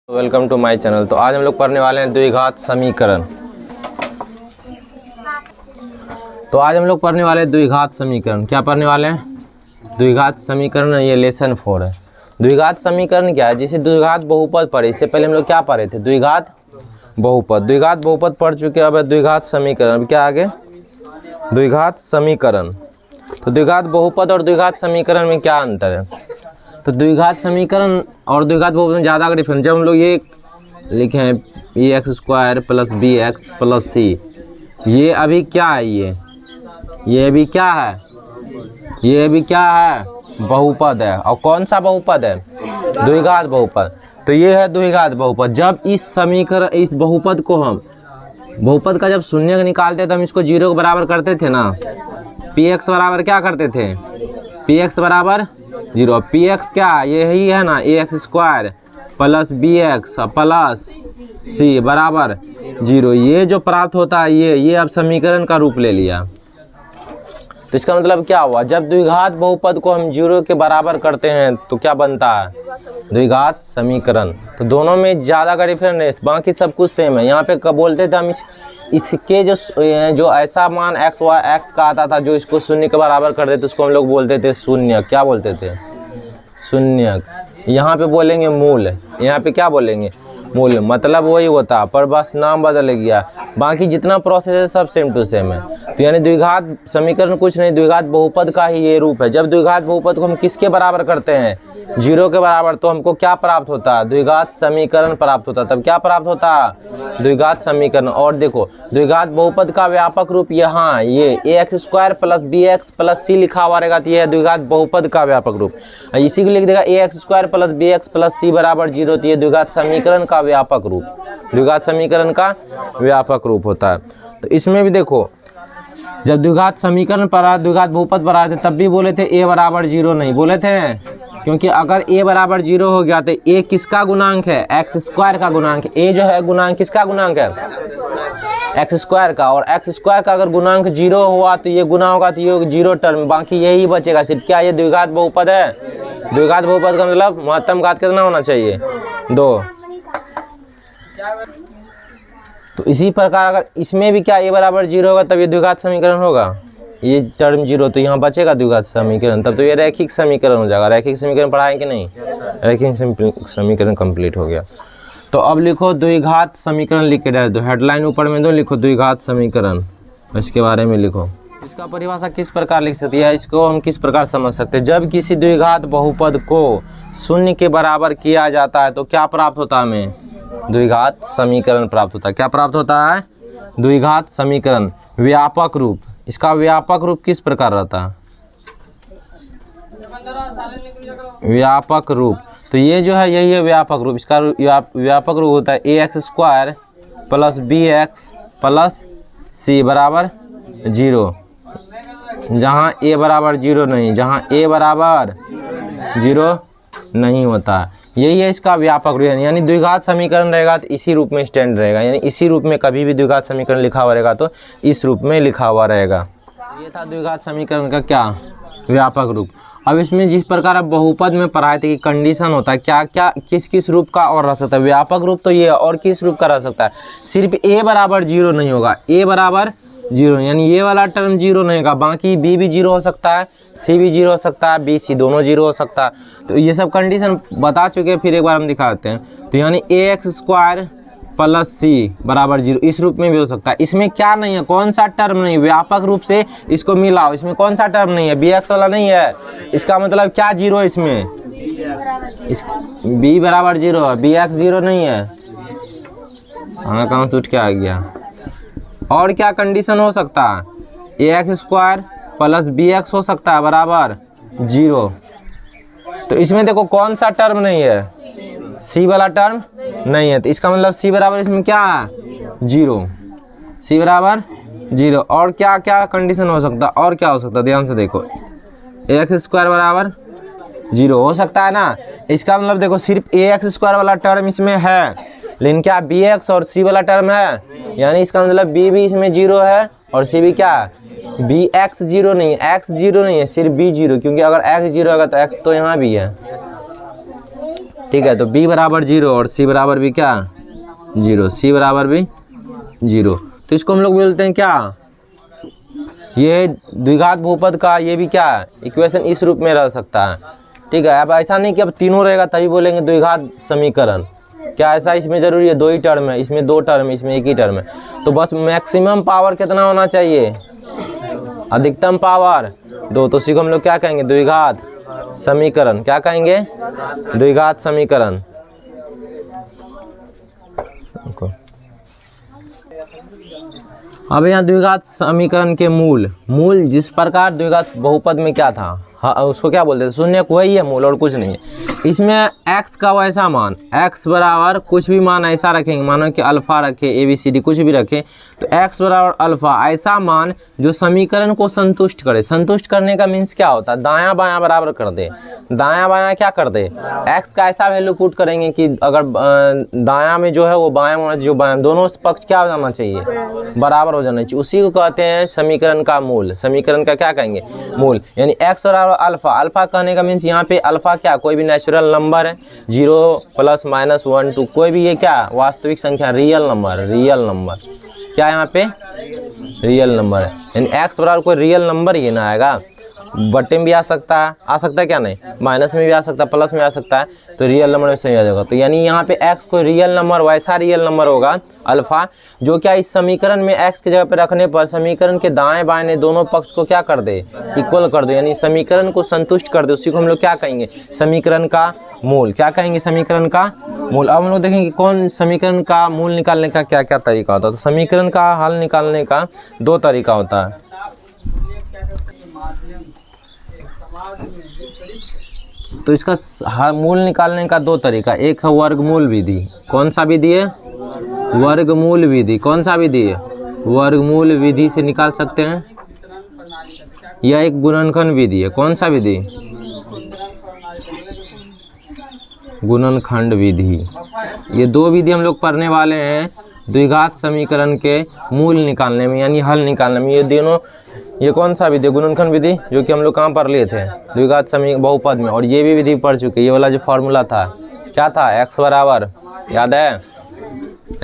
Welcome to my channel. तो आज हम लोग पढ़ने वाले हैं द्विघात समीकरण। द्विघात समीकरण क्या पढ़ने वाले हैं? द्विघात समीकरण। ये लेसन 4 है। द्विघात समीकरण क्या है? जैसे द्विघात बहुपद पढ़े, इससे पहले हम लोग क्या पढ़े थे? द्विघात बहुपद। द्विघात बहुपद पढ़ चुके हैं। अब द्विघात समीकरण। अब क्या आगे? द्विघात समीकरण। तो द्विघात बहुपद और द्विघात समीकरण में क्या अंतर है? तो द्विघात समीकरण और द्विघात बहुपद में ज़्यादा का डिफरेंस, जब हम लोग ये लिखे हैं ax² + bx + c, ये अभी क्या है? ये अभी क्या है? ये अभी क्या है? बहुपद है। और कौन सा बहुपद है? द्विघात बहुपद। तो ये है द्विघात बहुपद। जब इस समीकरण, इस बहुपद को हम, बहुपद का जब शून्य निकालते तो हम इसको 0 के बराबर करते थे ना। px बराबर क्या करते थे? px बराबर 0। px क्या? यही है ना, ax² + bx + c बराबर 0। ये जो प्राप्त होता है ये अब समीकरण का रूप ले लिया। तो इसका मतलब क्या हुआ? जब द्विघात बहुपद को हम 0 के बराबर करते हैं तो क्या बनता है? द्विघात समीकरण। तो दोनों में ज़्यादा का डिफरेंस, बाकी सब कुछ सेम है। यहाँ पे कब बोलते थे हम इसके जो ऐसा मान x का आता था जो इसको शून्य के बराबर कर देते, उसको हम लोग बोलते थे शून्य। क्या बोलते थे? शून्य। यहाँ पे बोलेंगे मूल। यहाँ पे क्या बोलेंगे? मूल। मतलब वही होता, पर बस नाम बदल गया। बाकी जितना प्रोसेस है सब सेम टू सेम है। तो यानी द्विघात समीकरण कुछ नहीं, द्विघात बहुपद का ही ये रूप है। जब द्विघात बहुपद को हम किसके बराबर करते हैं? 0 के बराबर, तो हमको क्या प्राप्त होता है? द्विघात समीकरण प्राप्त होता। तब क्या प्राप्त होता है? द्विघात समीकरण। और देखो, द्विघात बहुपद का व्यापक रूप यहाँ ये ax² + bx + c लिखा हुआ रहेगा। तो यह है द्विघात बहुपद का व्यापक रूप। इसी को लिख देगा ax² + bx + c बराबर 0। तो ये द्विघात समीकरण का व्यापक रूप, द्विघात समीकरण का व्यापक रूप होता है। तो इसमें भी देखो, जब द्विघात समीकरण पढ़ा, द्विघात बहुपद पढ़ा थे, तब भी बोले थे a बराबर 0 नहीं बोले थे, क्योंकि अगर a बराबर 0 हो गया तो a किसका गुणांक है? x² का गुणांक। a जो है गुणांक किसका गुणांक है? x² का। और x² का अगर गुणांक 0 हुआ तो ये गुना होगा, तो ये 0 टर्म, बाकी यही बचेगा सिर्फ। क्या ये द्विघात बहुपद है? द्विघात बहुपद का मतलब महत्तम घात कितना होना चाहिए? 2। तो इसी प्रकार अगर इसमें भी क्या a बराबर 0 होगा तब ये द्विघात समीकरण होगा। ये टर्म 0, तो यहाँ बचेगा द्विघात समीकरण। तब तो ये रैखिक समीकरण हो जाएगा। रैखिक समीकरण पढ़ाए कि नहीं? रैखिक समीकरण कंप्लीट हो गया। तो अब लिखो द्विघात समीकरण, लिख के डाल दो। हेडलाइन ऊपर में दो, लिखो द्विघात समीकरण। इसके बारे में लिखो। इसका परिभाषा किस प्रकार लिख सकती है? इसको हम किस प्रकार समझ सकते हैं? जब किसी द्विघात बहुपद को 0 के बराबर किया जाता है तो क्या प्राप्त होता है? हमें द्विघात समीकरण प्राप्त होता है। क्या प्राप्त होता है? द्विघात समीकरण। व्यापक रूप। इसका व्यापक रूप किस प्रकार रहता है? व्यापक रूप। तो ये जो है यही है व्यापक रूप। इसका व्यापक रूप होता है ax² + bx + c बराबर 0। जहाँ a बराबर 0 नहीं, जहाँ a बराबर 0 नहीं होता है, यही है इसका व्यापक रूप। यानी द्विघात समीकरण रहेगा तो इसी रूप में स्टैंड रहेगा। यानी इसी रूप में कभी भी द्विघात समीकरण लिखा हुआ रहेगा तो इस रूप में लिखा हुआ रहेगा। ये था द्विघात समीकरण का क्या? व्यापक रूप। अब इसमें जिस प्रकार अब बहुपद में पढ़ाए थे कि कंडीशन होता है, क्या क्या किस किस रूप का और रह सकता है? व्यापक रूप तो ये, और किस रूप का रह सकता है? सिर्फ a बराबर 0 नहीं होगा। a बराबर 0 यानी ये वाला टर्म 0 नहीं होगा, बाकी b भी 0 हो सकता है, c भी 0 हो सकता है, b c दोनों 0 हो सकता है। तो ये सब कंडीशन बता चुके हैं, फिर एक बार हम दिखा देते हैं। तो यानी ax² + c बराबर 0 इस रूप में भी हो सकता है। इसमें क्या नहीं है? कौन सा टर्म नहीं? व्यापक रूप से इसको मिलाओ। इसमें कौन सा टर्म नहीं है? bx वाला नहीं है। इसका मतलब क्या 0 इसमें? b बराबर 0 है, bx 0 नहीं है। हाँ, कहाँ से उठ के आ गया? और क्या कंडीशन हो सकता है? ax² + bx हो सकता है बराबर 0। तो इसमें देखो कौन सा टर्म नहीं है? c वाला टर्म नहीं है। तो इसका मतलब c बराबर इसमें क्या है? 0। c बराबर 0। और क्या क्या कंडीशन हो सकता है? और क्या हो सकता है? ध्यान से देखो, ax² बराबर 0 हो सकता है ना। इसका मतलब देखो सिर्फ ax² वाला टर्म इसमें है, लेकिन क्या bx और c वाला टर्म है? यानी इसका मतलब b भी इसमें 0 है और c भी क्या है? bx 0 नहीं है, x 0 नहीं है, सिर्फ b 0। क्योंकि अगर x 0 होगा तो x तो यहाँ भी है। ठीक है। तो b बराबर 0 और c बराबर भी क्या 0, c बराबर भी 0। तो इसको हम लोग बोलते हैं क्या, ये द्विघात बहुपद का ये भी क्या इक्वेशन इस रूप में रह सकता है। ठीक है। अब ऐसा नहीं कि अब तीनों रहेगा तभी बोलेंगे द्विघात समीकरण, क्या ऐसा इसमें ज़रूरी है 2 ही टर्म है, इसमें 2 टर्म है, इसमें 1 ही टर्म है। तो बस मैक्सिमम पावर कितना होना चाहिए, अधिकतम पावर 2। तो उसी को हम लोग क्या कहेंगे द्विघात समीकरण, क्या कहेंगे द्विघात समीकरण। अब यहाँ द्विघात समीकरण के मूल जिस प्रकार द्विघात बहुपद में क्या था, हाँ उसको क्या बोलते हैं शून्य, वही है मूल और कुछ नहीं है। इसमें x का वैसा मान, x बराबर कुछ भी मान ऐसा रखेंगे, मानो कि अल्फा रखे ABCD कुछ भी रखे, तो x बराबर अल्फा ऐसा मान जो समीकरण को संतुष्ट करे। संतुष्ट करने का मीन्स क्या होता है, दायां बायां बराबर कर दे। दायां बायां क्या कर दे, x का ऐसा वैल्यू पुट करेंगे कि अगर दायां में जो है वो बायां होना चाहिए, जो बायां दोनों पक्ष क्या हो जाना चाहिए, बराबर हो जाना चाहिए। उसी को कहते हैं समीकरण का मूल। समीकरण का क्या कहेंगे मूल, यानी x बराबर अल्फा। अल्फा कहने का मीन्स यहाँ पे अल्फा क्या कोई भी नेचुरल नंबर है, 0 + -1 2 कोई भी ये क्या वास्तविक संख्या, रियल नंबर क्या यहाँ पे रियल नंबर है। यानी x बराबर कोई रियल नंबर ये ना आएगा, बट्टे में भी आ सकता है क्या नहीं, माइनस में भी आ सकता है, प्लस में आ सकता है, तो रियल नंबर में सही आ जाएगा। तो यानी यहाँ पे x कोई रियल नंबर, वैसा रियल नंबर होगा अल्फा जो क्या इस समीकरण में x की जगह पे रखने पर समीकरण के दाएं बाएं दोनों पक्ष को क्या कर दे, इक्वल कर दो, यानी समीकरण को संतुष्ट कर दे। उसी को हम लोग क्या कहेंगे समीकरण का मूल, क्या कहेंगे समीकरण का मूल। अब हम लोग देखेंगे कौन समीकरण का मूल निकालने का क्या क्या तरीका होता है। तो समीकरण का हल निकालने का 2 तरीका होता है। तो इसका मूल निकालने का 2 तरीका, एक है वर्गमूल विधि। कौन सा विधि है, वर्गमूल विधि। कौन सा विधि है, वर्गमूल विधि से निकाल सकते हैं, या एक गुणनखंड विधि है। कौन सा विधि, गुणनखंड विधि। ये 2 विधि हम लोग पढ़ने वाले हैं द्विघात समीकरण के मूल निकालने में, यानी हल निकालने में। ये दोनों, ये कौन सा विधि, गुणनखंड विधि, जो कि हम लोग कहाँ पढ़ लिए थे द्विघात समीकरण बहुपद में। और ये भी विधि पढ़ चुके। ये वाला जो फॉर्मूला था क्या था, x बराबर याद है,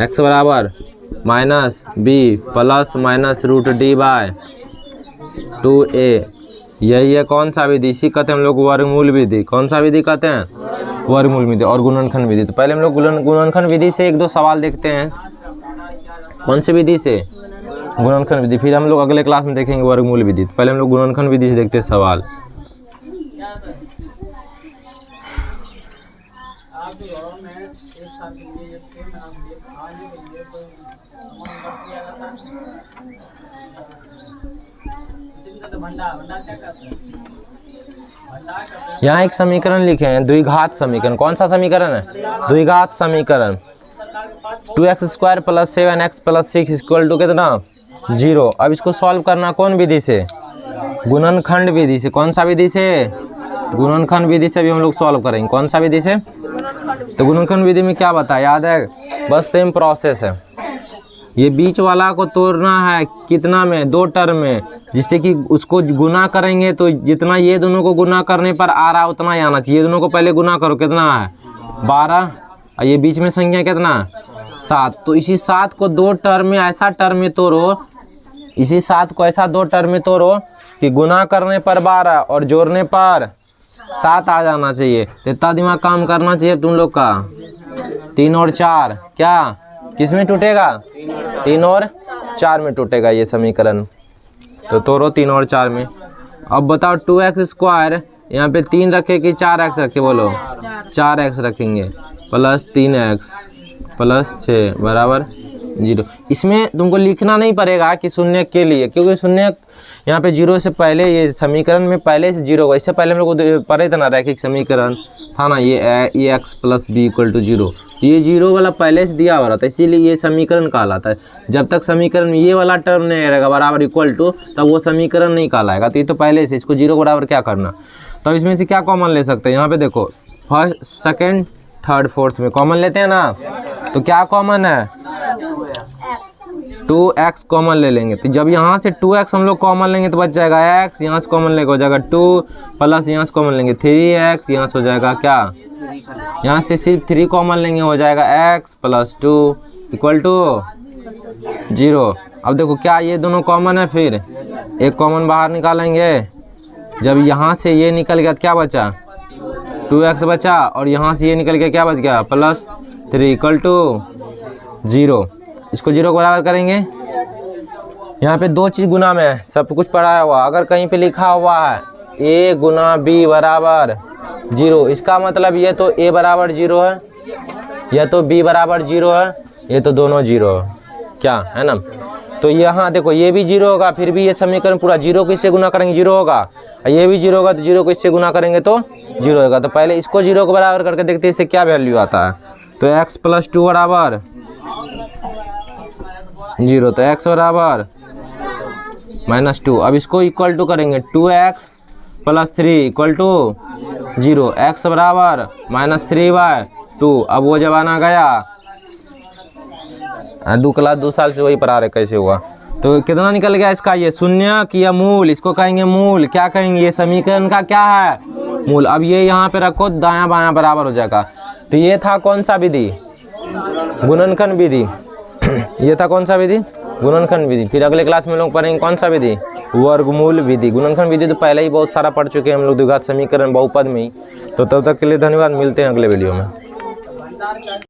x बराबर -b + -√d/2a। यही है कौन सा विधि, इसी कहते हैं हम लोग वर्गमूल विधि। कौन सा विधि कहते हैं, वर्गमूल विधि और गुणनखंड विधि। तो पहले हम लोग गुणनखंड विधि से 1-2 सवाल देखते हैं। कौन सी विधि से, गुणनखंड विधि। फिर हम लोग अगले क्लास में देखेंगे वर्गमूल विधि। पहले हम लोग गुणनखंड विधि से देखते हैं सवाल। यहाँ एक समीकरण लिखे हैं द्विघात समीकरण। कौन सा समीकरण है, द्विघात समीकरण। 2x² + 7x + 6 = कितना 0। अब इसको सॉल्व करना कौन विधि से, गुणनखंड विधि से। कौन सा विधि से, गुणनखंड विधि से भी हम लोग सॉल्व करेंगे। कौन सा विधि से, तो गुणनखंड विधि में क्या बताया याद है, बस सेम प्रोसेस है। ये बीच वाला को तोड़ना है कितना में, 2 टर्म में, जिससे कि उसको गुना करेंगे तो जितना ये दोनों को गुना करने पर आ रहा उतना ही आना चाहिए। ये दोनों को पहले गुना करो, कितना है 12, और ये बीच में संख्या कितना 7। तो इसी 7 को 2 टर्म में ऐसा टर्म में तोड़ो, इसी 7 को ऐसा 2 टर्म में तोड़ो कि गुना करने पर 12 और जोड़ने पर 7 आ जाना चाहिए। तो इतना दिमाग काम करना चाहिए तुम लोग का। 3 और 4 क्या किस में टूटेगा, 3 और 4 में टूटेगा ये समीकरण। तो तोड़ो 3 और 4 में। अब बताओ 2x² यहाँ पे 3 रखे कि 4x रखे, बोलो 4x रखेंगे, + 3x + 6 बराबर 0। इसमें तुमको लिखना नहीं पड़ेगा कि शून्य के लिए, क्योंकि शून्य यहाँ पे 0 से पहले ये समीकरण में पहले से 0 होगा। इससे पहले हम लोग पढ़े थे ना रैखिक समीकरण था ना, ये x + b = 0। ये 0 वाला पहले से दिया हुआ रहता है, इसीलिए ये समीकरण कहलाता है। जब तक समीकरण में ये वाला टर्म नहीं रहेगा बराबर इक्वल टू, तब वो समीकरण नहीं कहलाएगा। तो ये तो पहले से, इसको 0 बराबर क्या करना। तो इसमें से क्या कॉमन ले सकते हैं, यहाँ पे देखो फर्स्ट सेकंड थर्ड फोर्थ में कॉमन लेते हैं ना। तो क्या कॉमन है, 2x कॉमन ले लेंगे। तो जब यहाँ से 2x हम लोग कॉमन लेंगे तो बच जाएगा x, यहाँ से कॉमन लेके हो जाएगा 2 प्लस यहाँ से कॉमन लेंगे 3x, यहाँ से हो जाएगा क्या यहाँ से सिर्फ 3 कॉमन लेंगे, हो जाएगा x + 2 = 0। अब देखो क्या ये दोनों कॉमन है, फिर एक कॉमन बाहर निकालेंगे। जब यहाँ से ये निकल गया तो क्या बचा, 2x बचा, और यहाँ से ये निकल गया क्या बच गया, +3 = 0। इसको 0 को बराबर करेंगे। यहाँ पे 2 चीज़ गुना में है, सब कुछ पढ़ाया हुआ। अगर कहीं पे लिखा हुआ है a × b = 0, इसका मतलब ये तो a = 0 है, या तो b = 0 है, ये तो दोनों 0 है, क्या है ना। तो यहाँ देखो ये भी 0 होगा, फिर भी ये समीकरण पूरा 0 को इससे गुना करेंगे 0 होगा, और ये भी 0 होगा तो 0 को इससे गुना करेंगे तो 0 होगा। तो पहले इसको 0 को बराबर करके देखते हैं इससे क्या वैल्यू आता है। तो x + 2 = 0, तो x = -2। अब इसको इक्वल टू करेंगे, 2x + 3 = 0, x = -3/2। अब वो जमाना गया, 2 साल से वही पढ़ा रहे कैसे हुआ। तो कितना निकल गया इसका, ये शून्य किया मूल, इसको कहेंगे मूल। क्या कहेंगे, ये समीकरण का क्या है, मूल। अब ये यहाँ पे रखो, दायां बायां बराबर हो जाएगा। तो ये था कौन सा विधि, गुणनखंड विधि। ये था कौन सा विधि, गुणनखंड विधि। फिर अगले क्लास में लोग पढ़ेंगे कौन सा विधि, वर्गमूल विधि। गुणनखंड विधि तो पहले ही बहुत सारा पढ़ चुके हैं हम लोग द्विघात समीकरण बहुपद में ही। तो तब तक के लिए धन्यवाद, मिलते हैं अगले वीडियो में।